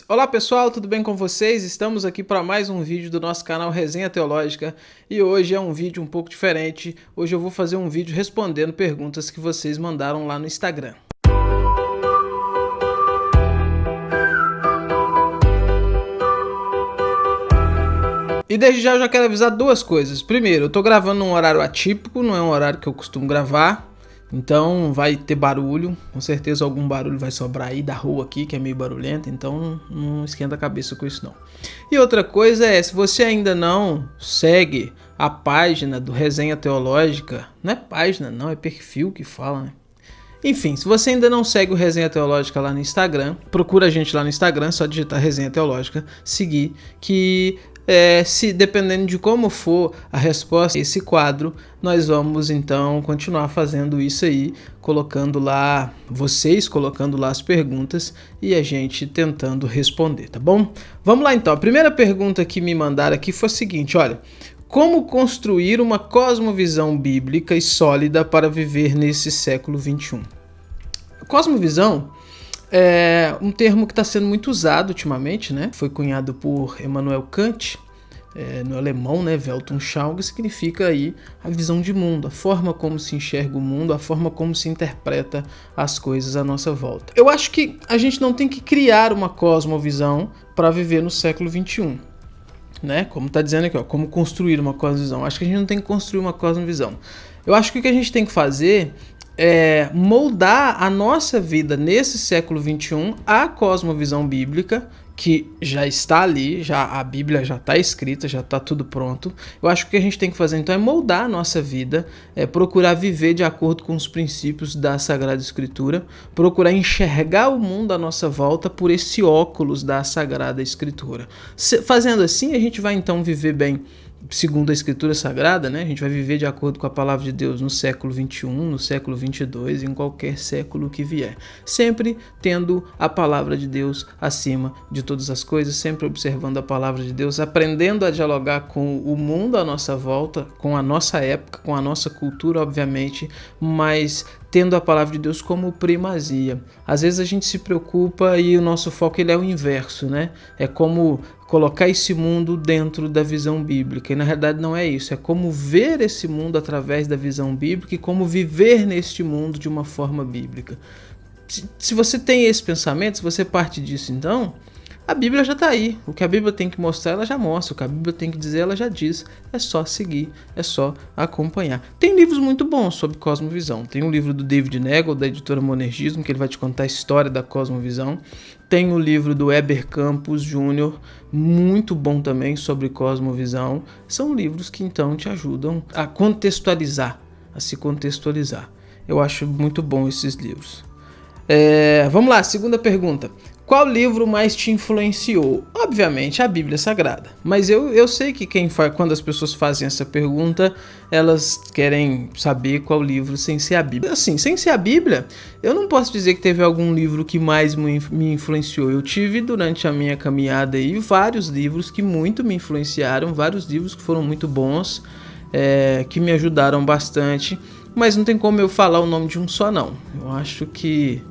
Olá pessoal, tudo bem com vocês? Estamos aqui para mais um vídeo do nosso canal Resenha Teológica e hoje é um vídeo um pouco diferente. Hoje eu vou fazer um vídeo respondendo perguntas que vocês mandaram lá no Instagram. E desde já eu já quero avisar duas coisas. Primeiro, eu tô gravando num horário atípico, não é um horário que eu costumo gravar. Então vai ter barulho, com certeza algum barulho vai sobrar aí da rua aqui, que é meio barulhenta, então não esquenta a cabeça com isso não. E outra coisa é, se você ainda não segue a página do Resenha Teológica, não é página não, é perfil que fala, né? Enfim, se você ainda não segue o Resenha Teológica lá no Instagram, procura a gente lá no Instagram, só digitar Resenha Teológica, seguir, que se dependendo de como for a resposta a esse quadro, nós vamos então continuar fazendo isso aí, colocando lá, vocês colocando lá as perguntas e a gente tentando responder, tá bom? Vamos lá então, a primeira pergunta que me mandaram aqui foi a seguinte, olha: como construir uma cosmovisão bíblica e sólida para viver nesse século XXI? Cosmovisão é um termo que está sendo muito usado ultimamente, né? Foi cunhado por Immanuel Kant, no alemão, né? Weltanschauung, que significa aí a visão de mundo, a forma como se enxerga o mundo, a forma como se interpreta as coisas à nossa volta. Eu acho que a gente não tem que criar uma cosmovisão para viver no século XXI. Né? Como está dizendo aqui, ó, como construir uma cosmovisão. Acho que a gente não tem que construir uma cosmovisão. Eu acho que o que a gente tem que fazer é moldar a nossa vida nesse século XXI à cosmovisão bíblica, que já está ali, já a Bíblia já está escrita, já está tudo pronto. Eu acho que o que a gente tem que fazer então é moldar a nossa vida, procurar viver de acordo com os princípios da Sagrada Escritura, procurar enxergar o mundo à nossa volta por esse óculos da Sagrada Escritura. Fazendo assim, a gente vai então viver bem segundo a Escritura Sagrada, né? A gente vai viver de acordo com a Palavra de Deus no século XXI, no século XXII, em qualquer século que vier. Sempre tendo a Palavra de Deus acima de todas as coisas, sempre observando a Palavra de Deus, aprendendo a dialogar com o mundo à nossa volta, com a nossa época, com a nossa cultura, obviamente, mas tendo a Palavra de Deus como primazia. Às vezes a gente se preocupa e o nosso foco ele é o inverso, né? É como colocar esse mundo dentro da visão bíblica. E na realidade não é isso, é como ver esse mundo através da visão bíblica e como viver neste mundo de uma forma bíblica. Se você tem esse pensamento, se você parte disso então, a Bíblia já está aí. O que a Bíblia tem que mostrar, ela já mostra. O que a Bíblia tem que dizer, ela já diz. É só seguir, é só acompanhar. Tem livros muito bons sobre cosmovisão. Tem um livro do David Neagle, da editora Monergismo, que ele vai te contar a história da cosmovisão. Tem o livro do Heber Campos Jr., muito bom também, sobre cosmovisão. São livros que então te ajudam a contextualizar, a se contextualizar. Eu acho muito bom esses livros. Vamos lá, segunda pergunta. Qual livro mais te influenciou? Obviamente a Bíblia Sagrada. Mas eu sei que quando as pessoas fazem essa pergunta, elas querem saber qual livro sem ser a Bíblia. Assim, sem ser a Bíblia, eu não posso dizer que teve algum livro que mais me influenciou. Eu tive durante a minha caminhada aí vários livros que muito me influenciaram, vários livros que foram muito bons, que me ajudaram bastante. Mas não tem como eu falar o nome de um só não. Eu acho que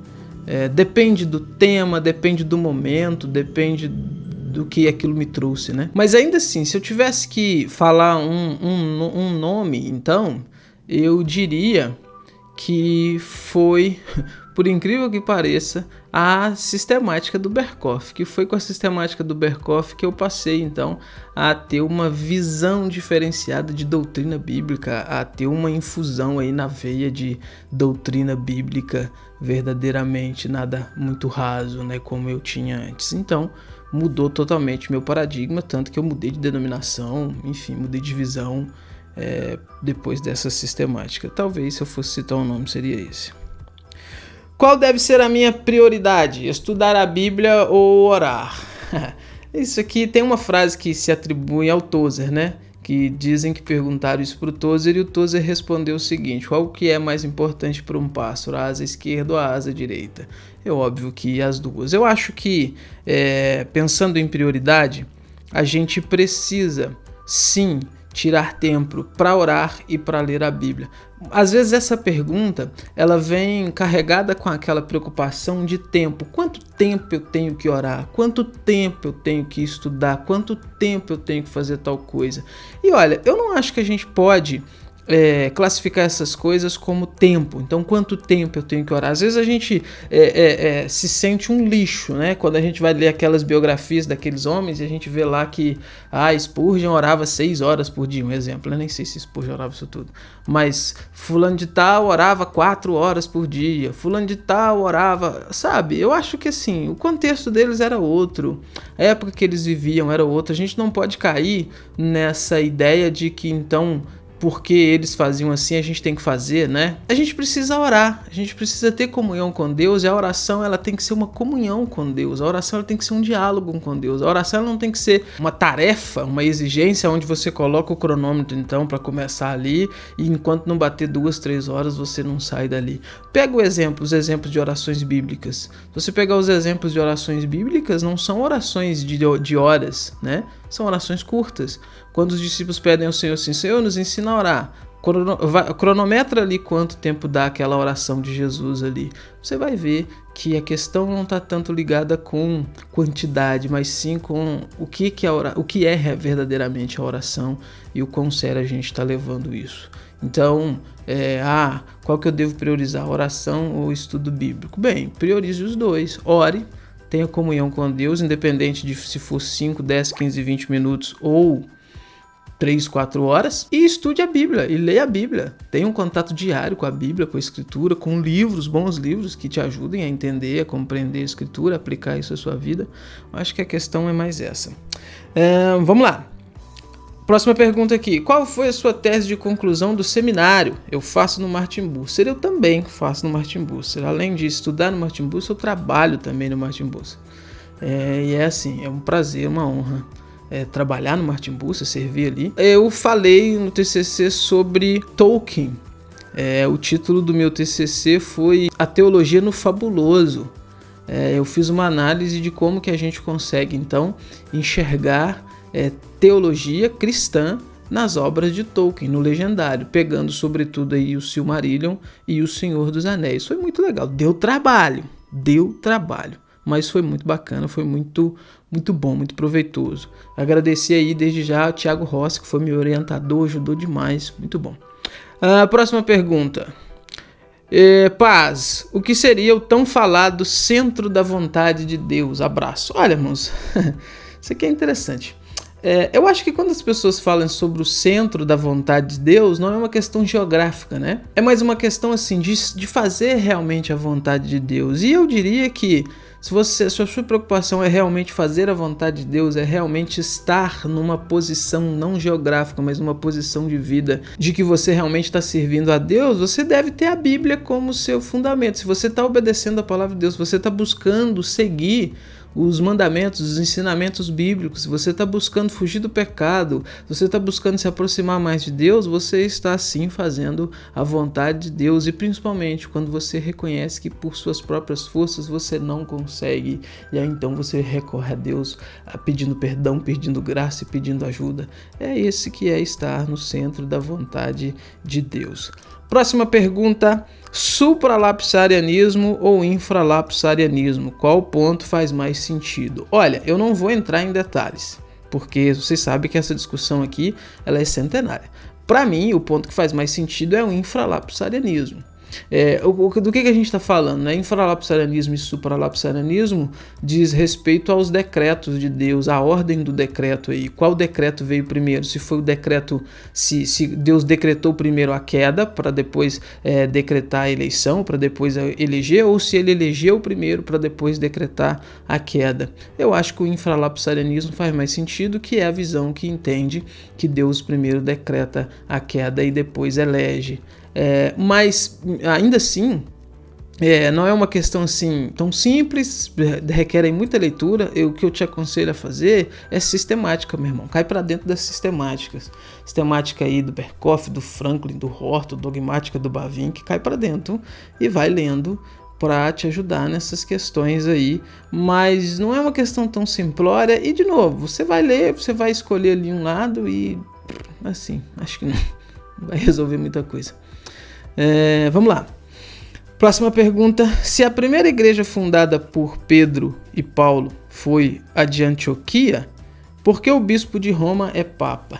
depende do tema, depende do momento, depende do que aquilo me trouxe, né? Mas ainda assim, se eu tivesse que falar um nome, então, eu diria que foi, por incrível que pareça, a sistemática do Berkhof, que foi com a sistemática do Berkhof que eu passei então a ter uma visão diferenciada de doutrina bíblica, a ter uma infusão aí na veia de doutrina bíblica verdadeiramente, nada muito raso, né, como eu tinha antes. Então mudou totalmente meu paradigma, tanto que eu mudei de denominação, enfim, mudei de visão depois dessa sistemática. Talvez se eu fosse citar um nome seria esse. Qual deve ser a minha prioridade? Estudar a Bíblia ou orar? Isso aqui tem uma frase que se atribui ao Tozer, né? Que dizem que perguntaram isso para o Tozer e o Tozer respondeu o seguinte: qual que é mais importante para um pássaro, a asa esquerda ou a asa direita? É óbvio que as duas. Eu acho que, pensando em prioridade, a gente precisa sim tirar tempo para orar e para ler a Bíblia? Às vezes essa pergunta, ela vem carregada com aquela preocupação de tempo. Quanto tempo eu tenho que orar? Quanto tempo eu tenho que estudar? Quanto tempo eu tenho que fazer tal coisa? E olha, eu não acho que a gente pode classificar essas coisas como tempo. Então, quanto tempo eu tenho que orar? Às vezes a gente se sente um lixo, né? Quando a gente vai ler aquelas biografias daqueles homens e a gente vê lá que Spurgeon orava 6 horas por dia, um exemplo. Eu nem sei se Spurgeon orava isso tudo. Mas fulano de tal orava 4 horas por dia. Fulano de tal orava... Sabe? Eu acho que assim, o contexto deles era outro. A época que eles viviam era outra. A gente não pode cair nessa ideia de que então... porque eles faziam assim, a gente tem que fazer, né? A gente precisa orar, a gente precisa ter comunhão com Deus, e a oração ela tem que ser uma comunhão com Deus, a oração ela tem que ser um diálogo com Deus, a oração ela não tem que ser uma tarefa, uma exigência onde você coloca o cronômetro então para começar ali, e enquanto não bater 2, 3 horas você não sai dali. Pega os exemplos de orações bíblicas. Se você pegar os exemplos de orações bíblicas, não são orações de horas, né? São orações curtas. Quando os discípulos pedem ao Senhor assim, Senhor, nos ensina a orar. Cronometra ali quanto tempo dá aquela oração de Jesus ali. Você vai ver que a questão não está tanto ligada com quantidade, mas sim com o que é verdadeiramente a oração e o quão sério a gente está levando isso. Então, qual que eu devo priorizar, oração ou estudo bíblico? Bem, priorize os dois. Ore, tenha comunhão com Deus, independente de se for 5, 10, 15, 20 minutos ou 3, 4 horas, e estude a Bíblia, e leia a Bíblia. Tenha um contato diário com a Bíblia, com a Escritura, com livros, bons livros que te ajudem a entender, a compreender a Escritura, aplicar isso à sua vida. Eu acho que a questão é mais essa. Vamos lá. Próxima pergunta aqui. Qual foi a sua tese de conclusão do seminário? Eu faço no Martin Bucer. Eu também faço no Martin Bucer. Além de estudar no Martin Bucer, eu trabalho também no Martin Bucer. E é assim, é um prazer, uma honra trabalhar no Martin Bucer, servir ali. Eu falei no TCC sobre Tolkien. O título do meu TCC foi A Teologia no Fabuloso. Eu fiz uma análise de como que a gente consegue, então, enxergar teologia cristã nas obras de Tolkien, no Legendário, pegando sobretudo aí o Silmarillion e o Senhor dos Anéis. Foi muito legal, deu trabalho, mas foi muito bacana, foi muito bom, muito proveitoso. Agradecer aí desde já ao Thiago Rossi, que foi meu orientador, ajudou demais, muito bom. Próxima pergunta. Paz, o que seria o tão falado centro da vontade de Deus? Abraço. Olha, irmãos, isso aqui é interessante. Eu acho que quando as pessoas falam sobre o centro da vontade de Deus, não é uma questão geográfica, né? É mais uma questão assim de fazer realmente a vontade de Deus. E eu diria que se a sua preocupação é realmente fazer a vontade de Deus, é realmente estar numa posição não geográfica, mas numa posição de vida, de que você realmente está servindo a Deus, você deve ter a Bíblia como seu fundamento. Se você está obedecendo a palavra de Deus, você está buscando seguir os mandamentos, os ensinamentos bíblicos, se você está buscando fugir do pecado, se você está buscando se aproximar mais de Deus, você está sim fazendo a vontade de Deus, e principalmente quando você reconhece que por suas próprias forças você não consegue, e aí então você recorre a Deus pedindo perdão, pedindo graça e pedindo ajuda. É esse que é estar no centro da vontade de Deus. Próxima pergunta: supralapsarianismo ou infralapsarianismo? Qual ponto faz mais sentido? Olha, eu não vou entrar em detalhes, porque vocês sabem que essa discussão aqui ela é centenária. Para mim, o ponto que faz mais sentido é o infralapsarianismo. Do que a gente está falando, né? Infralapsarianismo e supralapsarianismo diz respeito aos decretos de Deus, a ordem do decreto aí. Qual decreto veio primeiro? Se foi o decreto, se Deus decretou primeiro a queda para depois decretar a eleição, para depois eleger, ou se ele elegeu primeiro para depois decretar a queda. Eu acho que o infralapsarianismo faz mais sentido, que é a visão que entende que Deus primeiro decreta a queda e depois elege. Mas ainda assim não é uma questão assim tão simples, requer muita leitura. O que eu te aconselho a fazer é sistemática, meu irmão. Cai para dentro das sistemáticas. Sistemática aí do Berkhoff, do Franklin, do Horton, dogmática do Bavinck, cai para dentro e vai lendo para te ajudar nessas questões aí, mas não é uma questão tão simplória. E de novo, você vai ler, você vai escolher ali um lado e assim, acho que não vai resolver muita coisa. Vamos lá. Próxima pergunta. Se a primeira igreja fundada por Pedro e Paulo foi a de Antioquia, por que o bispo de Roma é papa?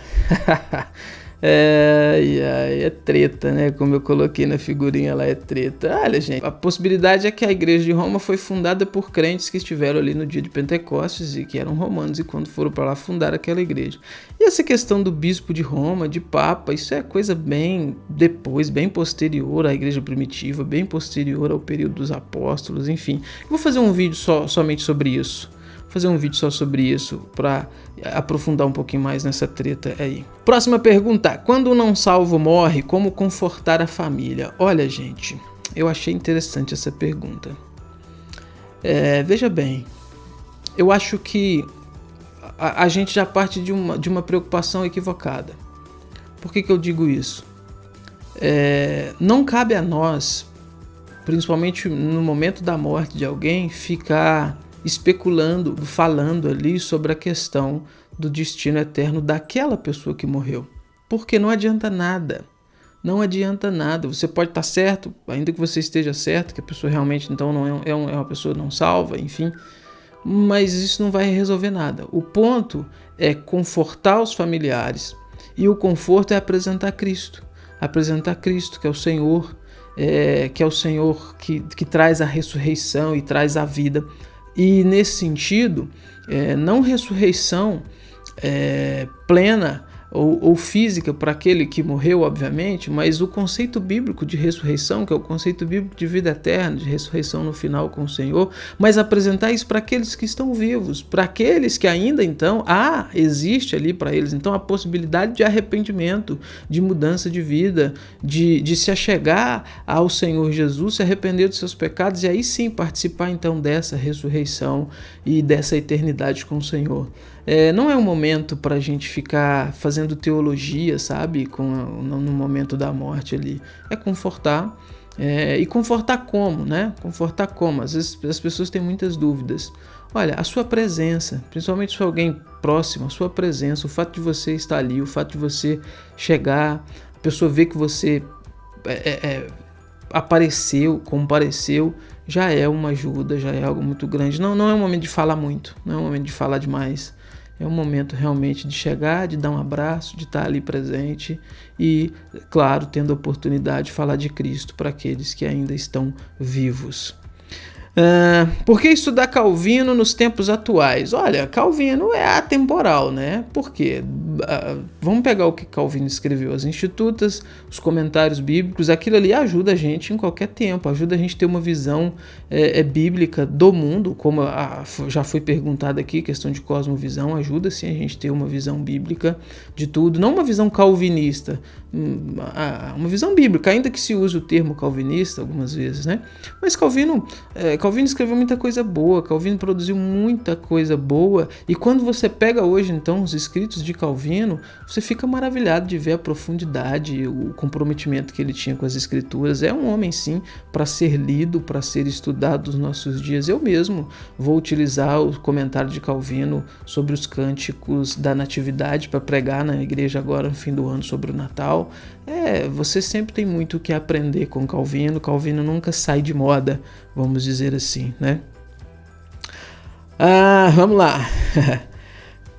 É treta, né? Como eu coloquei na figurinha lá, é treta. Olha, gente, a possibilidade é que a igreja de Roma foi fundada por crentes que estiveram ali no dia de Pentecostes e que eram romanos e quando foram para lá fundar aquela igreja. E essa questão do bispo de Roma, de papa, isso é coisa bem depois, bem posterior à igreja primitiva, bem posterior ao período dos apóstolos, enfim. Eu vou fazer um vídeo somente sobre isso. Fazer um vídeo só sobre isso para aprofundar um pouquinho mais nessa treta aí. Próxima pergunta. Quando um não salvo morre, como confortar a família? Olha, gente, eu achei interessante essa pergunta. Veja bem, eu acho que a gente já parte de uma preocupação equivocada. Por que eu digo isso? Não cabe a nós, principalmente no momento da morte de alguém, ficar especulando, falando ali sobre a questão do destino eterno daquela pessoa que morreu. Porque não adianta nada. Não adianta nada. Você pode estar certo, ainda que você esteja certo, que a pessoa realmente então não é uma pessoa não salva, enfim. Mas isso não vai resolver nada. O ponto é confortar os familiares. E o conforto é apresentar Cristo. Apresentar Cristo, que é o Senhor, que é o Senhor que traz a ressurreição e traz a vida. E nesse sentido, não ressurreição plena ou física para aquele que morreu, obviamente, mas o conceito bíblico de ressurreição, que é o conceito bíblico de vida eterna, de ressurreição no final com o Senhor, mas apresentar isso para aqueles que estão vivos, para aqueles que ainda então, existe ali para eles então a possibilidade de arrependimento, de mudança de vida, de se achegar ao Senhor Jesus, se arrepender dos seus pecados e aí sim participar então dessa ressurreição e dessa eternidade com o Senhor. Não é um momento para a gente ficar fazendo teologia, sabe, no momento da morte ali. É confortar. E confortar como, né? Confortar como? Às vezes as pessoas têm muitas dúvidas. Olha, a sua presença, principalmente se for alguém próximo, a sua presença, o fato de você estar ali, o fato de você chegar, a pessoa ver que você compareceu, já é uma ajuda, já é algo muito grande. Não é um momento de falar muito, não é um momento de falar demais. É um momento realmente de chegar, de dar um abraço, de estar ali presente e, claro, tendo a oportunidade de falar de Cristo para aqueles que ainda estão vivos. Por que estudar Calvino nos tempos atuais? Olha, Calvino é atemporal, né? Por quê? Vamos pegar o que Calvino escreveu, as Institutas, os comentários bíblicos, aquilo ali ajuda a gente em qualquer tempo, ajuda a gente a ter uma visão bíblica do mundo, como já foi perguntado aqui, questão de cosmovisão, ajuda sim a gente ter uma visão bíblica de tudo, não uma visão calvinista, uma visão bíblica, ainda que se use o termo calvinista algumas vezes, né? Mas Calvino escreveu muita coisa boa, Calvino produziu muita coisa boa, e quando você pega hoje então os escritos de Calvino, você fica maravilhado de ver a profundidade, o comprometimento que ele tinha com as escrituras. É um homem sim para ser lido, para ser estudado nos nossos dias. Eu mesmo vou utilizar o comentário de Calvino sobre os cânticos da Natividade para pregar na igreja agora no fim do ano sobre o Natal. Você sempre tem muito o que aprender com Calvino. Calvino nunca sai de moda, vamos dizer assim, né? Vamos lá.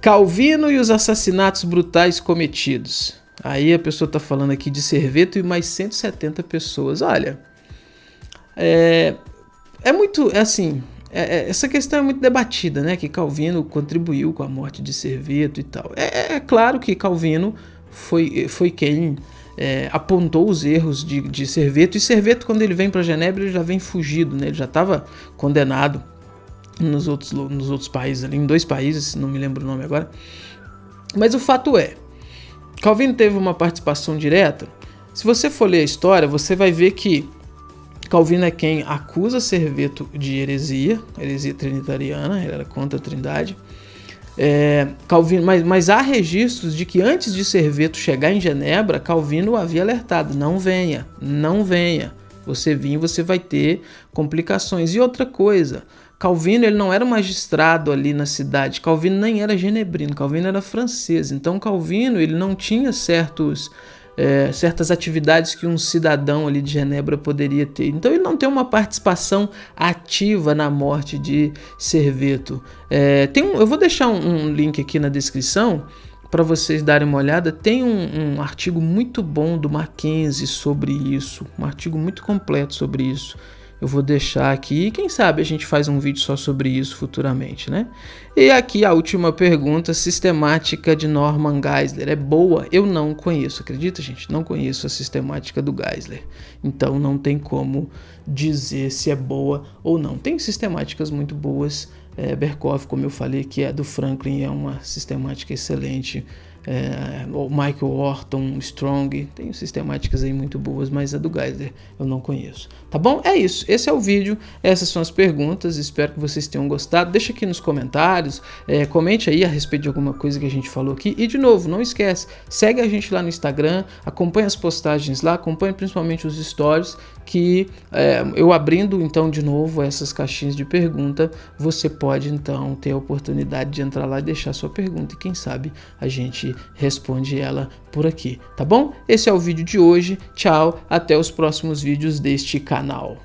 Calvino e os assassinatos brutais cometidos. Aí a pessoa está falando aqui de Serveto e mais 170 pessoas. Olha, essa questão é muito debatida, né? Que Calvino contribuiu com a morte de Serveto e tal. É claro que Calvino foi quem apontou os erros de Serveto. E Serveto, quando ele vem para Genebra, ele já vem fugido, né? Ele já estava condenado nos outros países, ali, em 2 países, não me lembro o nome agora. Mas o fato é, Calvino teve uma participação direta. Se você for ler a história, você vai ver que Calvino é quem acusa Serveto de heresia trinitariana, ele era contra a Trindade. Calvino, mas há registros de que antes de Serveto chegar em Genebra, Calvino havia alertado: não venha. Você vir, você vai ter complicações. E outra coisa, Calvino ele não era magistrado ali na cidade, Calvino nem era genebrino, Calvino era francês, então Calvino ele não tinha certas atividades que um cidadão ali de Genebra poderia ter. Então ele não tem uma participação ativa na morte de Serveto. Eu vou deixar um link aqui na descrição para vocês darem uma olhada. Tem um artigo muito bom do Mackenzie sobre isso, um artigo muito completo sobre isso. Eu vou deixar aqui e quem sabe a gente faz um vídeo só sobre isso futuramente, né? E aqui a última pergunta, sistemática de Norman Geisler. É boa? Eu não conheço, acredita, gente? Não conheço a sistemática do Geisler. Então não tem como dizer se é boa ou não. Tem sistemáticas muito boas. Berkhoff, como eu falei, que é do Franklin, é uma sistemática excelente. O Michael Orton, Strong, tem sistemáticas aí muito boas, mas a do Geisler eu não conheço. Tá bom? É isso, esse é o vídeo, essas são as perguntas, espero que vocês tenham gostado. Deixa aqui nos comentários, comente aí a respeito de alguma coisa que a gente falou aqui. E de novo, não esquece, segue a gente lá no Instagram, acompanha as postagens lá, acompanha principalmente os stories, que eu abrindo então de novo essas caixinhas de pergunta, você pode então ter a oportunidade de entrar lá e deixar sua pergunta e quem sabe a gente responde ela por aqui, tá bom? Esse é o vídeo de hoje, tchau, até os próximos vídeos deste canal.